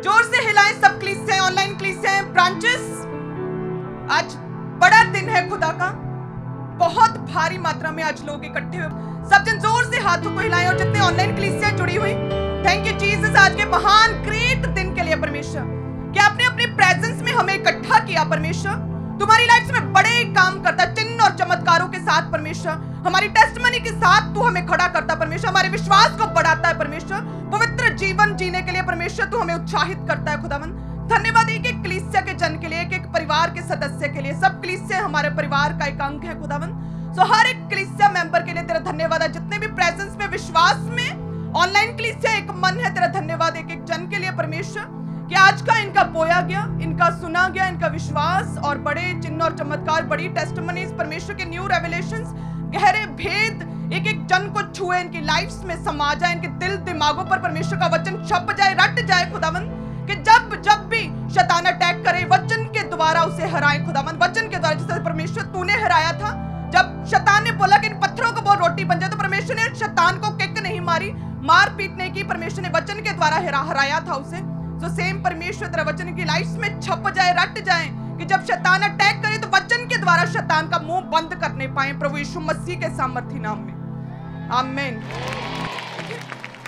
जोर से हिलाएं सब कलीसियाएं, ऑनलाइन कलीसियाएं, ब्रांचेस। आज बड़ा दिन है खुदा का, बहुत भारी मात्रा में आज लोग इकट्ठे हुए। सब जन जोर से हाथों को हिलाएं। और जितने ऑनलाइन कलीसियां जुड़ी हुई, थैंक यू जीसस आज के महान ग्रेट दिन के लिए परमेश्वर, कि आपने अपनी प्रेजेंस में हमें इकट्ठा किया। परमेश्वर तुम्हारी लाइफ में बड़े काम करता है, चिन्ह और चमत्कारों के साथ। परमेश्वर हमारी टेस्टमनी के साथ तू हमें खड़ा करता है। परमेश्वर हमारे विश्वास को बढ़ाता है। परमेश्वर पवित्र जीवन जीने के लिए परमेश्वर तू हमें उत्साहित करता है। खुदावन धन्यवाद एक एक कलीसिया के जन के लिए, एक एक परिवार के सदस्य के लिए। सब कलीसिया हमारे परिवार का एक अंग है खुदावन। सो हर एक कलीसिया मेंबर के लिए तेरा धन्यवाद है। जितने भी प्रेजेंस में, विश्वास में, ऑनलाइन कलीसिया एक मन है, तेरा धन्यवाद एक एक जन के लिए परमेश्वर, कि आज का इनका बोया गया, इनका सुना गया, इनका विश्वास और बड़े चिन्ह और चमत्कार, बड़ी टेस्टिमनीज परमेश्वर के न्यू रेवलेशंस, गहरे भेद एक एक जन को छुए, इनकी लाइफ्स में समा जाए, इनके दिल दिमागों पर परमेश्वर का वचन छप जाए, रट जाए खुदावन, कि जब भी शैतान अटैक करे वचन के द्वारा उसे हराए खुदावन। वचन के द्वारा, जिसे परमेश्वर तूने हराया था, जब शैतान ने बोला कि इन पत्थरों को बहुत रोटी बन जाए, तो परमेश्वर ने शैतान को किक नहीं मारी, मार पीट नहीं की, परमेश्वर ने वचन के द्वारा हराया था उसे। तो सेम परमेश्वर तेरा वचन की लाइफ में छप जाए, रट जाए, कि जब शैतान अटैक करे तो वचन के द्वारा शैतान का मुंह बंद करने पाए प्रभु यीशु मसीह के सामर्थी नाम में, आमीन।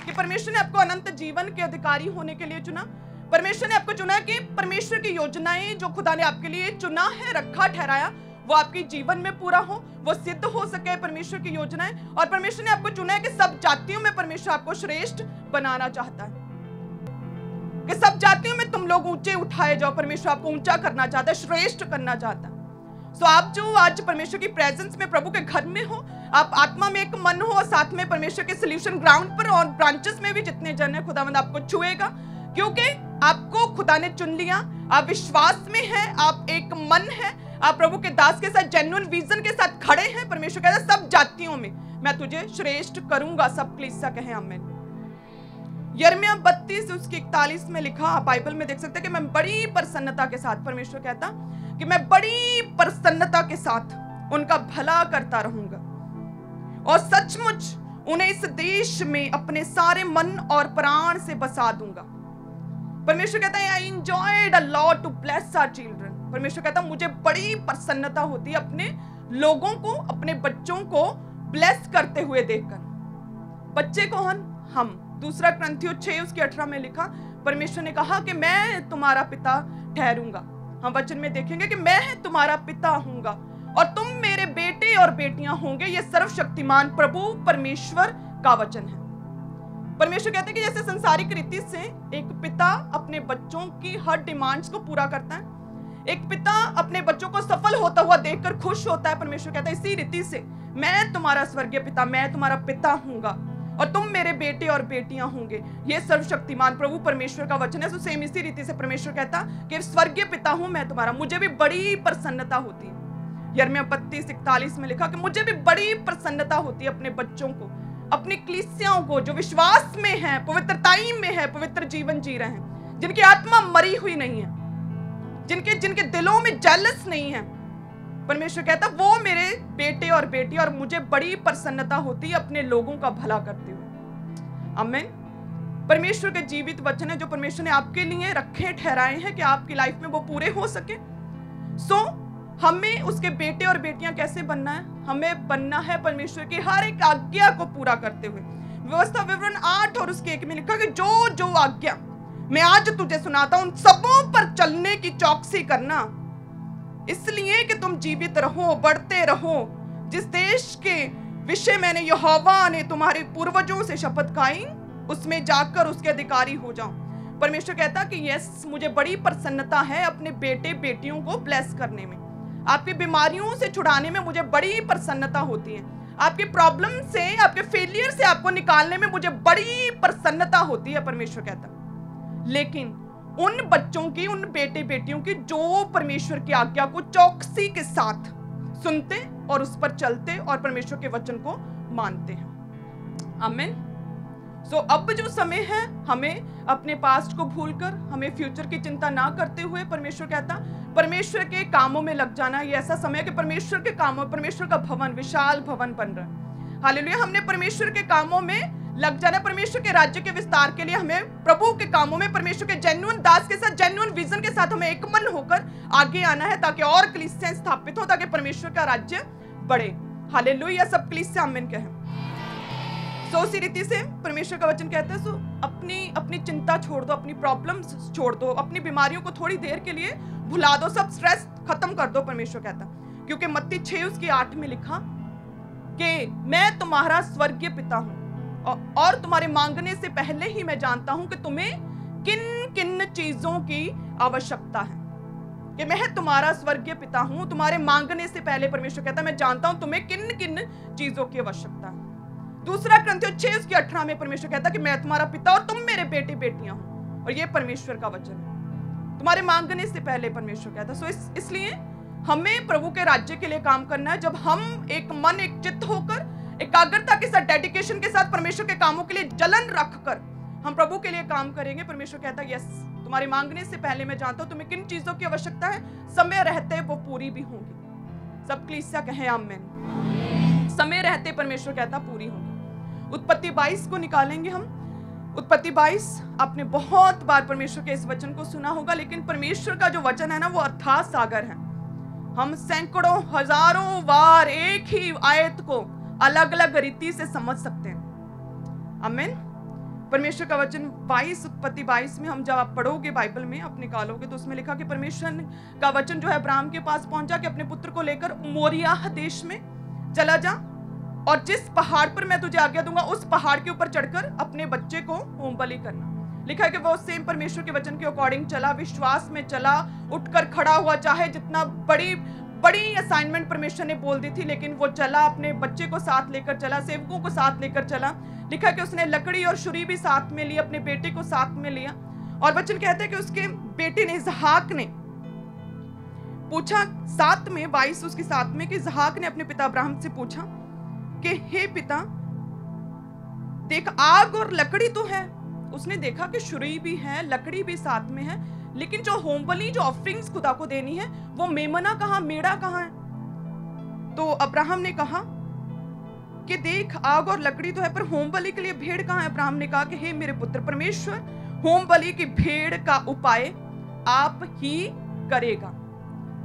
कि परमेश्वर ने आपको अनंत जीवन के अधिकारी होने के लिए चुना। परमेश्वर ने आपको चुना कि परमेश्वर की योजनाएं जो खुदा ने आपके लिए चुना है, रखा, ठहराया, वो आपके जीवन में पूरा हो, वो सिद्ध हो सके परमेश्वर की योजनाएं। और परमेश्वर ने आपको चुना है कि सब जातियों में परमेश्वर आपको श्रेष्ठ बनाना चाहता है, कि सब जातियों में तुम लोग ऊंचे उठाए जाओ। परमेश्वर आपको ऊंचा करना चाहता है, श्रेष्ठ करना चाहता है। सो आप जो आज परमेश्वर की प्रेजेंस में, प्रभु के घर में हो, आप आत्मा में एक मन हो, और साथ में परमेश्वर के सॉल्यूशन ग्राउंड पर और ब्रांचेस में भी जितने जन है, खुदावंद आपको छुएगा, क्योंकि आपको खुदा ने चुन लिया। आप विश्वास में हैं, आप एक मन है, आप प्रभु के दास के साथ जेन्युइन विजन के साथ खड़े हैं। परमेश्वर कहता है सब जातियों में मैं तुझे श्रेष्ठ करूंगा। सब कलीसिया कहें आमीन। यिर्मयाह 32 उसकी 41 में लिखा, आप बाइबल में देख सकते हैं कि मैं बड़ी प्रसन्नता के साथ, परमेश्वर कहता कि मैं बड़ी प्रसन्नता के साथ उनका भला करता रहूंगा, और सचमुच उन्हें इस देश में अपने सारे मन और प्राण से बसा दूंगा। परमेश्वर कहता है I enjoyed a lot to bless our children. परमेश्वर कहता है मुझे बड़ी प्रसन्नता होती है अपने लोगों को, अपने बच्चों को ब्लेस करते हुए देखकर। बच्चे कौन? हम। दूसरा क्रंथियों 6 उसके 18 में लिखा, परमेश्वर ने कहा कि मैं तुम्हारा पिता ठहरूंगा। हम वचन में देखेंगे कि मैं तुम्हारा पिता हूंगा और तुम मेरे बेटे और बेटियां होंगे। ये सर्वशक्तिमान प्रभु परमेश्वर का वचन है। परमेश्वर कहते हैं कि जैसे संसारिक रीति से एक पिता अपने बच्चों की हर डिमांड्स को पूरा करता है, एक पिता अपने बच्चों को सफल होता हुआ देखकर खुश होता है, परमेश्वर कहता है इसी रीति से मैं तुम्हारा स्वर्गीय पिता, मैं तुम्हारा पिता हूंगा और तुम मेरे बेटे और बेटियां होंगे। ये सर्वशक्तिमान प्रभु परमेश्वर का वचन है। सो सेम इसी रीति से परमेश्वर कहता कि स्वर्गीय पिता हूं मैं तुम्हारा, मुझे भी बड़ी प्रसन्नता होती है। यिर्मयाह 32:41 में लिखा कि मुझे भी बड़ी प्रसन्नता होती है अपने बच्चों को, अपनी कलीसियाओं को जो विश्वास में है, पवित्रताई में है, पवित्र जीवन जी रहे हैं, जिनकी आत्मा मरी हुई नहीं है, जिनके दिलों में जेलस नहीं है। परमेश्वर कहता वो मेरे बेटे और बेटी, और मुझे बड़ी प्रसन्नता होती है अपने लोगों का भला करते हुए। आमीन। परमेश्वर के जीवित वचन है जो परमेश्वर ने आपके लिए रखे, ठहराए हैं कि आपकी लाइफ में वो पूरे हो सके। सो हमें उसके बेटे और बेटियां कैसे बनना है? हमें बनना है परमेश्वर की हर एक आज्ञा को पूरा करते हुए। व्यवस्था विवरण 8 और उसके 1 में लिखा कि जो जो आज्ञा मैं आज तुझे सुनाता हूं उन सबों पर चलने की चौकसी करना, इसलिए कि तुम जीवित रहो, बढ़ते रहो, जिस देश के विषय मैंने यहोवा ने तुम्हारे पूर्वजों से शपथ खाई उसमें जाकर उसके अधिकारी हो जाओ। परमेश्वर कहता कि यस, मुझे बड़ी प्रसन्नता है अपने बेटे बेटियों को ब्लेस करने में, आपकी बीमारियों से छुड़ाने में मुझे बड़ी प्रसन्नता होती है, आपके प्रॉब्लम से, आपके फेलियर से आपको निकालने में मुझे बड़ी प्रसन्नता होती है। परमेश्वर कहता लेकिन उन बच्चों की, उन बेटे बेटियों की जो परमेश्वर की आज्ञा को चौकसी के साथ सुनते और उस पर चलते और परमेश्वर के वचन को मानते हैं। आमीन। सो अब जो समय है, हमें अपने पास्ट को भूलकर, हमें फ्यूचर की चिंता ना करते हुए, परमेश्वर कहता परमेश्वर के कामों में लग जाना। ये ऐसा समय है कि परमेश्वर के कामों, परमेश्वर का भवन, विशाल भवन बन रहा है। हालेलुया। हमने परमेश्वर के कामों में लग जाना। परमेश्वर के राज्य के विस्तार के लिए हमें प्रभु के कामों में परमेश्वर के जेन्युइन दास के साथ, जेन्युइन विजन के साथ हमें एक मन होकर आगे आना है, ताकि और कलीसियाएं स्थापित हो, ताकि परमेश्वर का राज्य बढ़े। हालेलुया। सब कलीसिया आमीन कहें। सो इसी रीति से परमेश्वर का वचन कहता है, सो अपनी चिंता छोड़ दो, अपनी प्रॉब्लम्स छोड़ दो, अपनी बीमारियों को थोड़ी देर के लिए भुला दो, सब स्ट्रेस खत्म कर दो। परमेश्वर कहता है, क्योंकि मत्ती 6:8 में लिखा कि मैं तुम्हारा स्वर्गीय पिता हूं और तुम्हारे मांगने से पहले ही मैं जानता हूं कि तुम्हें किन किन चीजों की आवश्यकता है। कि मैं तुम्हारा स्वर्गीय पिता हूं, तुम्हारे मांगने से पहले परमेश्वर कहता है मैं जानता हूं तुम्हें किन किन चीजों की आवश्यकता है। दूसरा कुरिन्थियों 6:18 में परमेश्वर कहता है कि मैं तुम्हारा पिता और तुम मेरे बेटे बेटियां हो। और ये परमेश्वर का वचन है, तुम्हारे मांगने से पहले परमेश्वर कहता है। सो इसलिए हमें प्रभु के राज्य के लिए काम करना है। जब हम एक मन एक चित्त होकर एकाग्रता के साथ, डेडिकेशन के साथ परमेश्वर के कामों के लिए जलन रखकर हम प्रभु के लिए काम करेंगे, परमेश्वर कहता है यस, तुम्हारे मांगने से पहले मैं जानता हूं तुम्हें किन चीजों की आवश्यकता है, समय रहते वो पूरी भी होंगी। सब कलीसिया कहें आमीन। समय रहते परमेश्वर कहता पूरी होंगी। उत्पत्ति 22 को निकालेंगे हम। उत्पत्ति 22, आपने बहुत बार परमेश्वर के इस वचन को सुना होगा, लेकिन परमेश्वर का जो वचन है ना, वो अथाह सागर है। हम सैकड़ों हजारों बार एक ही आयत को अलग अलग रीति से समझ सकते हैं। आमीन। परमेश्वर का वचन 22, उत्पत्ति 22 में हम जब आप पढ़ोगे बाइबल में, आप निकालोगे, तो उसमें लिखा कि परमेश्वर का वचन जो है अब्राहम के पास पहुंचा कि अपने पुत्र को लेकर मोरिया देश में चला जा और जिस पहाड़ पर मैं तुझे आज्ञा दूंगा उस पहाड़ के ऊपर चढ़कर अपने बच्चे को होम बलि करना। लिखा है कि वो सेम परमेश्वर के वचन के अकॉर्डिंग चला, विश्वास में चला, उठकर खड़ा हुआ। चाहे जितना बड़ी असाइनमेंट परमेश्वर ने बोल दी थी, लेकिन वो चला, अपने बच्चे को साथ लेकर चला, सेवकों को साथ लेकर चला। लिखा कि उसने लकड़ी और छुरी भी साथ में ली, अपने बेटे को साथ में लिया। और वचन कहते हैं कि उसके बेटे ने, इसहाक ने पूछा, 7 में 22 उसके 7 में, कि इसहाक ने अपने पिता अब्राहम से पूछा कि हे पिता, देख आग और लकड़ी तो है। उसने देखा कि छुरी भी है, लकड़ी भी साथ में है, लेकिन जो होम बलि, जो ऑफरिंग्स खुदा को देनी है, वो मेमना कहाँ, मेढ़ा कहाँ है। तो अब्राहम ने कहा कि देख आग और लकड़ी तो है, पर होम बलि के लिए भेड़ कहाँ है। अब्राहम ने कहा कि हे मेरे पुत्र, परमेश्वर होम बलि की भेड़ का उपाय आप ही करेगा।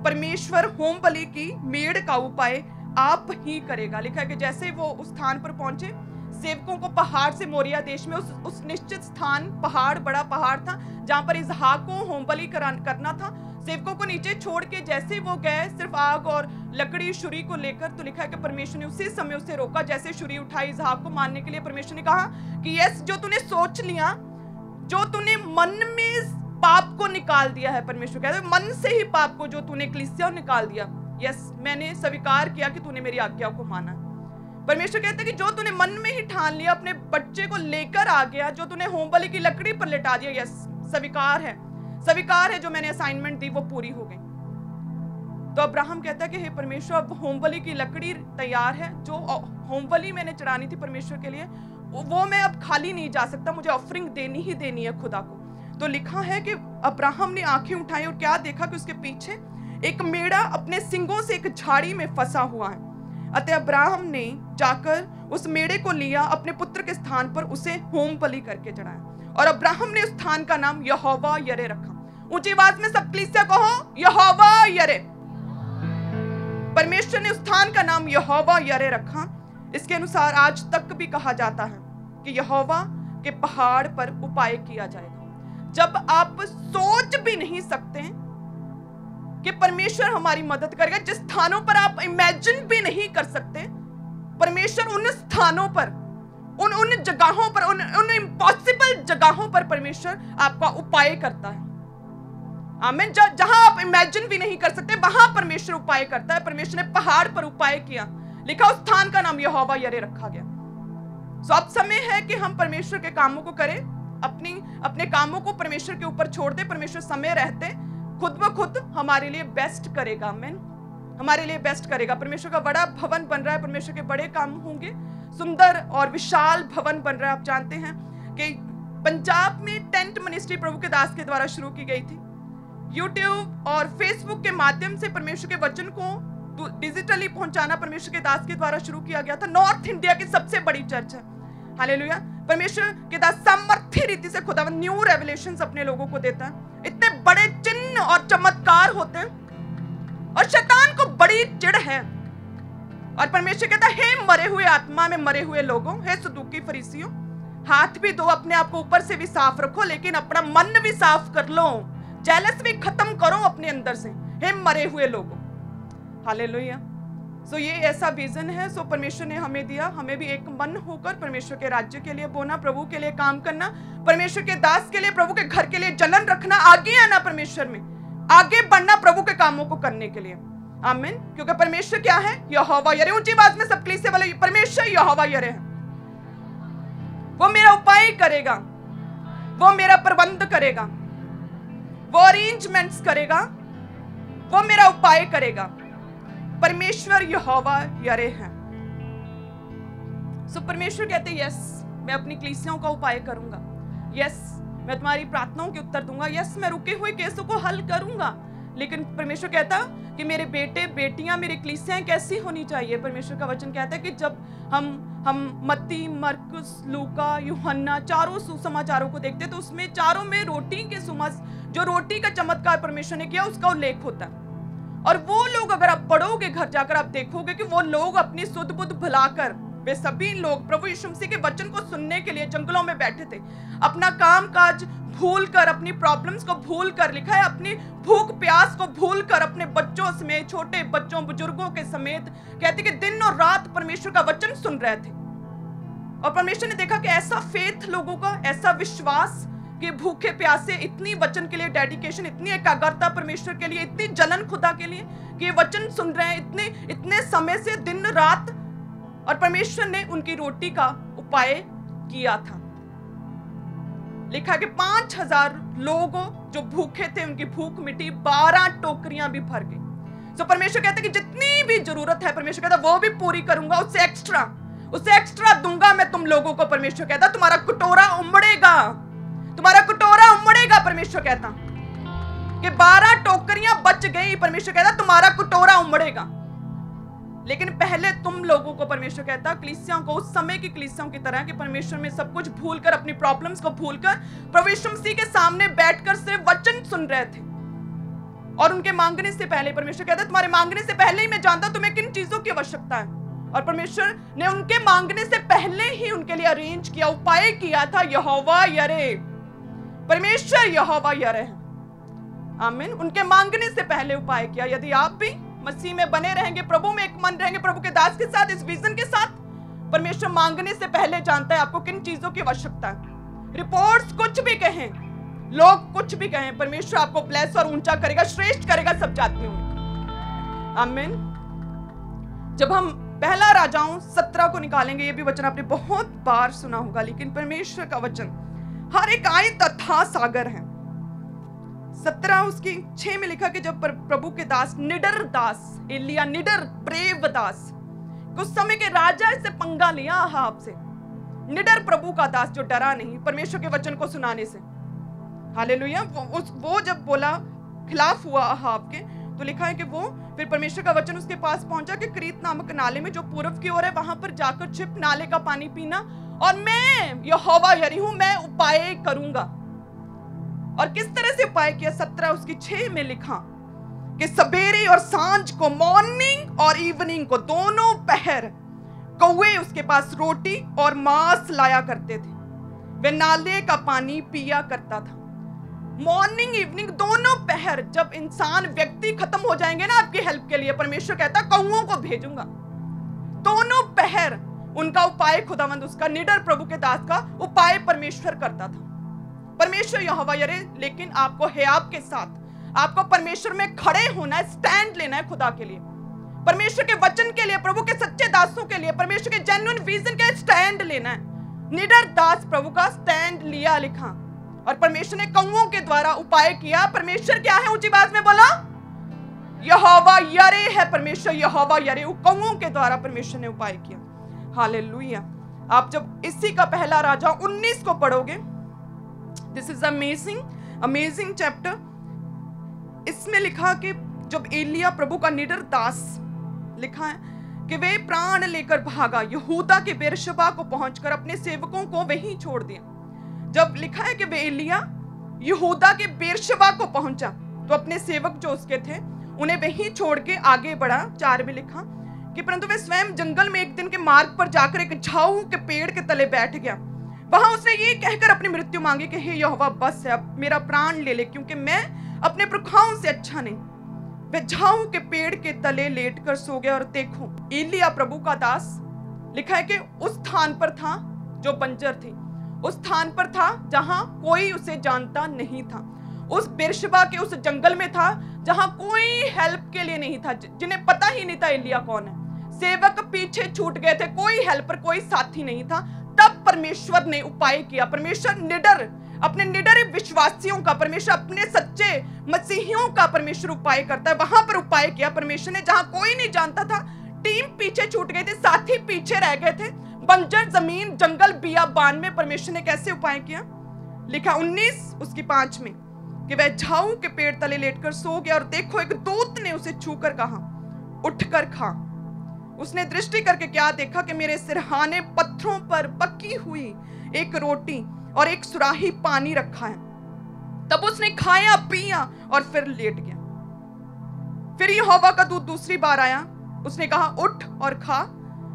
परमेश्वर होम बलि की भेड़ का उपाय आप ही करेगा। लिखा है कि जैसे वो उस स्थान पर पहुंचे, सेवकों को पहाड़ से, मोरिया देश में उस निश्चित स्थान, पहाड़, बड़ा पहाड़ था जहां पर इसहाक को होम बलि करना था, सेवकों को नीचे छोड़ के जैसे वो गए सिर्फ आग और लकड़ी छुरी को लेकर, तो लिखा है कि परमेश्वर ने उसी समय उसे रोका। जैसे छुरी उठाई इसहाक को मारने के लिए, परमेश्वर ने कहा कि यस, जो तूने सोच लिया, जो तूने मन में पाप को निकाल दिया है, परमेश्वर कहता है मन से ही पाप को जो तूने कलीसिया निकाल दिया, यस, मैंने स्वीकार किया कि तूने मेरी आज्ञा को माना। परमेश्वर कहते हैं कि जो तूने मन में ही ठान लिया, अपने बच्चे को लेकर आ गया, जो तूने होम बलि की लकड़ी पर लिटा दिया, यस, स्वीकार है, जो मैंने असाइनमेंट दी वो पूरी हो गई। तो अब्राहम कहता है कि हे परमेश्वर, अब होम बलि की लकड़ी तैयार है, जो होम बलि मैंने चढ़ानी थी परमेश्वर के लिए, वो मैं अब खाली नहीं जा सकता, मुझे ऑफरिंग देनी ही देनी है खुदा को। तो लिखा है कि अब्राहम ने आंखें उठाई और क्या देखा कि उसके पीछे एक मेढ़ा अपने सिंगों से एक झाड़ी में फंसा हुआ है। अतः अब्राहम ने जाकर उस मेढ़े को लिया, अपने पुत्र के स्थान पर उसे होम बलि करके चढ़ाया, और अब्राहम ने उस स्थान का नाम यहोवा यरे रखा। ऊंची आवाज में सब कलीसिया कहो, यहोवा यरे। परमेश्वर ने उस स्थान का नाम यहोवा यरे रखा। इसके अनुसार आज तक भी कहा जाता है कि यहोवा के पहाड़ पर उपाय किया जाएगा। जब आप सोच भी नहीं सकते कि परमेश्वर हमारी मदद करेगा, जिस स्थानों पर आप इमेजिन भी नहीं कर सकते, परमेश्वर उन स्थानों पर, उन जगहों पर, उन इम्पॉसिबल जगहों पर परमेश्वर आपका उपाय करता है। आमीन। जहां आप इमेजिन भी नहीं कर सकते, वहां परमेश्वर उपाय करता है। परमेश्वर ने पहाड़ पर उपाय किया, लिखा उस स्थान का नाम यहोवा यरे रखा गया। सो अब समय है कि हम परमेश्वर के कामों को करें, अपने कामों को परमेश्वर के ऊपर छोड़ दे। परमेश्वर समय रहते खुद ब खुद हमारे लिए बेस्ट करेगा। आमीन। हमारे लिए बेस्ट करेगा। परमेश्वर का बड़ा भवन बन रहा है, परमेश्वर के बड़े काम होंगे, सुंदर और विशाल भवन बन रहा है। आप जानते हैं कि पंजाब में टेंट मिनिस्ट्री प्रभु के दास के द्वारा शुरू की गई थी। यूट्यूब और फेसबुक के माध्यम से परमेश्वर के वचन को डिजिटली पहुंचाना परमेश्वर के दास के द्वारा शुरू किया गया था। नॉर्थ इंडिया की सबसे बड़ी चर्च है। हालेलुया। परमेश्वर के दास सामर्थ्य रीति से खुदावन न्यू रेवलेशंस अपने लोगों को देता है। इतने बड़े चिन्ह और चमत्कार होते हैं और शैतान को बड़ी चिढ़ है। और परमेश्वर कहता है, हे मरे हुए आत्मा में मरे हुए लोगों, हे सदूकी फरीसियों, हाथ भी धो, अपने आप को ऊपर से भी साफ रखो, लेकिन अपना मन भी साफ कर लो, जेलस भी खत्म करो अपने अंदर से, हे मरे हुए लोगों। हालेलुया। सो ये ऐसा विजन है सो परमेश्वर ने हमें दिया। हमें भी एक मन होकर परमेश्वर के राज्य के लिए बोना, प्रभु के लिए काम करना, परमेश्वर के दास के लिए, प्रभु के घर के लिए जलन रखना, आगे आना, परमेश्वर में आगे बढ़ना, प्रभु के कामों को करने के लिए। आमीन। क्योंकि परमेश्वर क्या है? यहोवा यरे। ऊंची बात में सब कलीसिया वाले, परमेश्वर यहोवा यरे है। वो मेरा उपाय करेगा, वो मेरा प्रबंध करेगा, वो अरेंजमेंट्स करेगा, वो मेरा उपाय करेगा। परमेश्वर यहोवा यरे है। सो परमेश्वर कहते हैं, यस मैं अपनी कलीसियाओं का उपाय करूंगा, यस मैं तुम्हारी प्रार्थनाओं के उत्तर दूंगा, यस मैं रुके हुए केसों को हल करूंगा। लेकिन परमेश्वर कहता कि मेरे बेटे बेटियां, मेरी कलीसियाएं कैसी होनी चाहिए? परमेश्वर का वचन कहता है कि जब हम मत्ती, मरकुस, लूका, यूहन्ना चारों सुसमाचारों को देखते तो उसमें चारों में रोटी के जो रोटी का चमत्कार परमेश्वर ने किया उसका उल्लेख होता है। और वो लोग अगर आप पढ़ोगे घर जाकर, आप देखोगे कि वो लोग अपनी सुध बुध भुलाकर, वे सभी लोग प्रभु यीशु मसीह के वचन को सुनने के लिए जंगलों में बैठे थे, अपना काम काज भूल कर, अपनी प्रॉब्लम्स को भूल कर, लिखा है अपनी भूख प्यास को भूल कर, अपने बच्चों समेत, छोटे बच्चों बुजुर्गों के समेत, कहते कि दिन और रात परमेश्वर का वचन सुन रहे थे। और परमेश्वर ने देखा कि ऐसा फेथ लोगों का, ऐसा विश्वास कि भूखे प्यासे, इतनी वचन के लिए डेडिकेशन, इतनी एकाग्रता परमेश्वर के लिए, इतनी जलन खुदा के लिए कि ये वचन सुन रहे हैं इतने समय से दिन रात। और परमेश्वर ने उनकी रोटी का उपाय किया था। लिखा कि 5000 लोग जो भूखे थे उनकी भूख मिटी, 12 टोकरियां भी भर गई। तो परमेश्वर कहता है कि जितनी भी जरूरत है परमेश्वर कहता वो भी पूरी करूंगा, उससे एक्स्ट्रा दूंगा मैं तुम लोगों को। परमेश्वर कहता तुम्हारा कटोरा उमड़ेगा, तुम्हारा कटोरा उमड़ेगा। परमेश्वर कहता कि 12 टोकरियां बच गई, परमेश्वर कहता तुम्हारा कटोरा उमड़ेगा। लेकिन पहले तुम लोगों को परमेश्वर कहता, कलीसियाओं को, उस समय की कलीसियाओं की तरह कि परमेश्वर में सब कुछ भूलकर, अपनी प्रॉब्लम्स को भूलकर प्रभु यीशु मसीह के सामने बैठकर सिर्फ वचन सुन रहे थे। और उनके मांगने से पहले परमेश्वर कहता तुम्हारे मांगने से पहले ही मैं जानता तुम्हें किन चीजों की आवश्यकता है। और परमेश्वर ने उनके मांगने से पहले ही उनके लिए अरेंज किया, उपाय किया था। यहोवा यरे, परमेश्वर यहोवा यरे है। आमीन। उनके मांगने से पहले उपाय किया। यदि आप भी मसीह में बने रहेंगे, प्रभु में एक मन रहेंगे, प्रभु के दास के साथ, इस विजन के साथ, परमेश्वर मांगने से पहले जानता है आपको किन चीजों की आवश्यकता है। रिपोर्ट्स कुछ भी कहें, लोग कुछ भी कहें, परमेश्वर आपको ब्लेस और ऊंचा करेगा, श्रेष्ठ करेगा सब जातियों में। आमीन। जब हम पहला राजाओं 17 को निकालेंगे, ये भी वचन आपने बहुत बार सुना होगा, लेकिन परमेश्वर का वचन हर एक आयत तथा सागर है। 17 उसकी 6 में लिखा कि जब प्रभु के दास, निडर दास एलिया, निडर ब्रेव दास, कुछ समय के राजा से पंगा लिया अहाब से, निडर प्रभु का दास जो डरा नहीं परमेश्वर के वचन को सुनाने से। हालेलुया। वो जब बोला, खिलाफ हुआ अहाब के, तो लिखा है कि वो फिर परमेश्वर का वचन उसके पास पहुंचा कि क्रीत नामक नाले में जो पूर्व की ओर है वहां पर जाकर छिप, नाले का पानी पीना, और मैं यहोवा यरी हूं, मैं उपाय करूंगा। और किस तरह से उपाय किया? 17 उसकी 6 में लिखा कि सवेरे और सांझ को, मॉर्निंग और इवनिंग को, दोनों पहर कौवे उसके पास रोटी और मांस लाया करते थे, वे नाले का पानी पिया करता था। मॉर्निंग इवनिंग दोनों पहर, जब इंसान व्यक्ति खत्म हो जाएंगे ना आपकी हेल्प के लिए, परमेश्वर कहता कौओं को भेजूंगा। दोनों पहर उनका उपाय खुदावंद, उसका निडर प्रभु के दास का उपाय परमेश्वर करता था। परमेश्वर यहोवा यरे। लेकिन आपको है आपके साथ, आपको परमेश्वर में खड़े होना है, स्टैंड लेना है खुदा के लिए, परमेश्वर के वचन के लिए, प्रभु के सच्चे दासों के लिए, परमेश्वर के जेन्युइन विजन के स्टैंड लेना है। निडर दास प्रभु का स्टैंड लिया, लिखा, और परमेश्वर ने कौओं के द्वारा उपाय किया। परमेश्वर क्या है? ऊंची बात में बोला, यहोवा यरे है। परमेश्वर यहोवा यरे, कौओं के द्वारा परमेश्वर ने उपाय किया। हालेलुया। आप जब इसी का पहला राजा 19 को पढ़ोगे, दिस इज अमेजिंग चैप्टर। इसमें लिखा कि जब एलिया प्रभु का निडर दास, लिखा है कि वे प्राण लेकर भागा, यहूदा के बेरशबा को पहुंचकर अपने सेवकों को वहीं छोड़ दिया। जब लिखा है कि वे एलिया यहूदा के बेरशबा को पहुंचा तो अपने सेवक जो उसके थे उन्हें वहीं छोड़ के आगे बढ़ा। 4 में लिखा कि परंतु वे स्वयं जंगल में एक दिन के मार्ग पर जाकर एक झाऊ के पेड़ के तले बैठ गया। वहां उसने ये कहकर अपनी मृत्यु मांगी कि हे यहोवा, बस है, अब मेरा प्राण ले ले, क्योंकि मैं अपने पुरखाओं से अच्छा नहीं। वे झाऊ के पेड़ के तले लेटकर सो गया। और देखो, एलिया प्रभु का दास, लिखा है कि उस स्थान पर था जो बंजर थी, उस स्थान पर था जहां कोई उसे जानता नहीं था, उस बेरशबा के उस जंगल में था जहां कोई हेल्प के लिए नहीं था, जिन्हें पता ही नहीं था एलिया कौन है। सेवक पीछे छूट गए थे, कोई हेल्पर, कोई साथी नहीं था। तब परमेश्वर ने उपाय किया। परमेश्वर निडर, अपने निडर विश्वासियों का, परमेश्वर अपने सच्चे मसीहियों का परमेश्वर उपाय करता है। वहां पर उपाय किया परमेश्वर ने, जहां कोई नहीं जानता था। टीम पीछे छूट गई थी, साथी पीछे रह गए थे। बंजर जमीन, जंगल, बियाबान में परमेश्वर ने कैसे उपाय किया? लिखा 19 उसकी 5 में कि वह झाऊ के पेड़ तले लेटकर सो गया। और देखो, एक दूत ने उसे छूकर कहा, उठकर खा। उसने दृष्टि करके क्या देखा कि मेरे सिरहाने पत्थरों पर पकी हुई एक रोटी और एक सुराही पानी रखा है। तब उसने खाया, पिया और फिर लेट गया। फिर यहोवा का दूत दूसरी बार आया, उसने कहा, उठ और खा,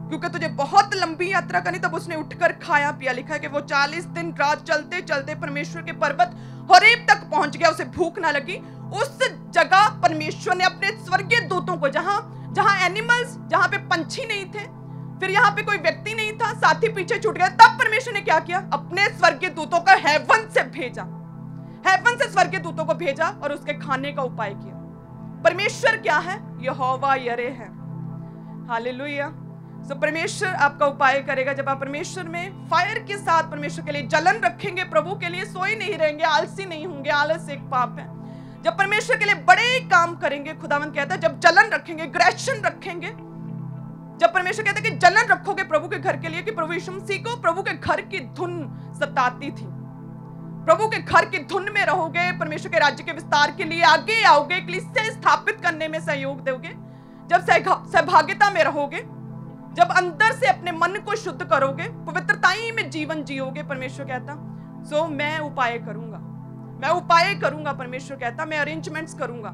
क्योंकि तुझे बहुत लंबी यात्रा करनी। तब उसने उठकर खाया पिया। लिखा है कि वो 40 दिन रात चलते चलते परमेश्वर के पर्वत होरेब तक पहुंच गया। उसे भूख ना लगी। उस जगह परमेश्वर ने अपने स्वर्गीय दूतों को, जहां एनिमल्स, जहां पे पंछी नहीं थे, फिर यहाँ पे कोई व्यक्ति नहीं था, साथी पीछे छूट गया, तब परमेश्वर ने क्या किया? अपने स्वर्गीय दूतों को हेवन से भेजा, हेवन से स्वर्गीय दूतों को भेजा और उसके खाने का उपाय किया। परमेश्वर क्या है? यहोवा यरे है। हालेलुया। तो परमेश्वर आपका उपाय करेगा जब आप परमेश्वर में फायर के साथ परमेश्वर के लिए जलन रखेंगे, प्रभु के लिए सोए नहीं रहेंगे, आलसी नहीं होंगे। आलस एक पाप है। जब परमेश्वर के लिए बड़े काम करेंगे, खुदावंद कहता है, जब जलन रखेंगे, ग्रेशन रखेंगे, जब परमेश्वर कहता है कि जलन रखोगे प्रभु के घर के लिए, कि प्रभु यीशु मसीह को प्रभु के घर की धुन सताती थी, प्रभु के घर की धुन में रहोगे, परमेश्वर के राज्य के विस्तार के लिए आगे आओगे, कलीसिया स्थापित करने में सहयोग दोगे, जब सहभागिता में रहोगे, जब अंदर से अपने मन को शुद्ध करोगे, पवित्रताई में जीवन जियोगे, परमेश्वर कहता, सो मैं उपाय करूंगा, मैं उपाय करूंगा। परमेश्वर कहता, मैं अरेंजमेंट्स करूंगा,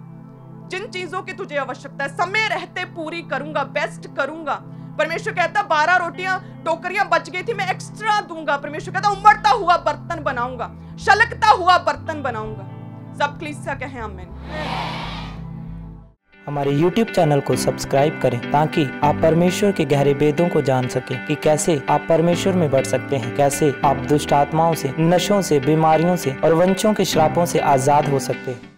जिन चीजों की तुझे आवश्यकता है समय रहते पूरी करूंगा, बेस्ट करूंगा। परमेश्वर कहता, 12 रोटियां टोकरियां बच गई थी, मैं एक्स्ट्रा दूंगा। परमेश्वर कहता, उमड़ता हुआ बर्तन बनाऊंगा, शलकता हुआ बर्तन बनाऊंगा। सब कलीसिया कहें आमीन। हमारे YouTube चैनल को सब्सक्राइब करें ताकि आप परमेश्वर के गहरे भेदों को जान सकें कि कैसे आप परमेश्वर में बढ़ सकते हैं, कैसे आप दुष्ट आत्माओं से, नशों से, बीमारियों से और वंशों के श्रापों से आजाद हो सकते हैं।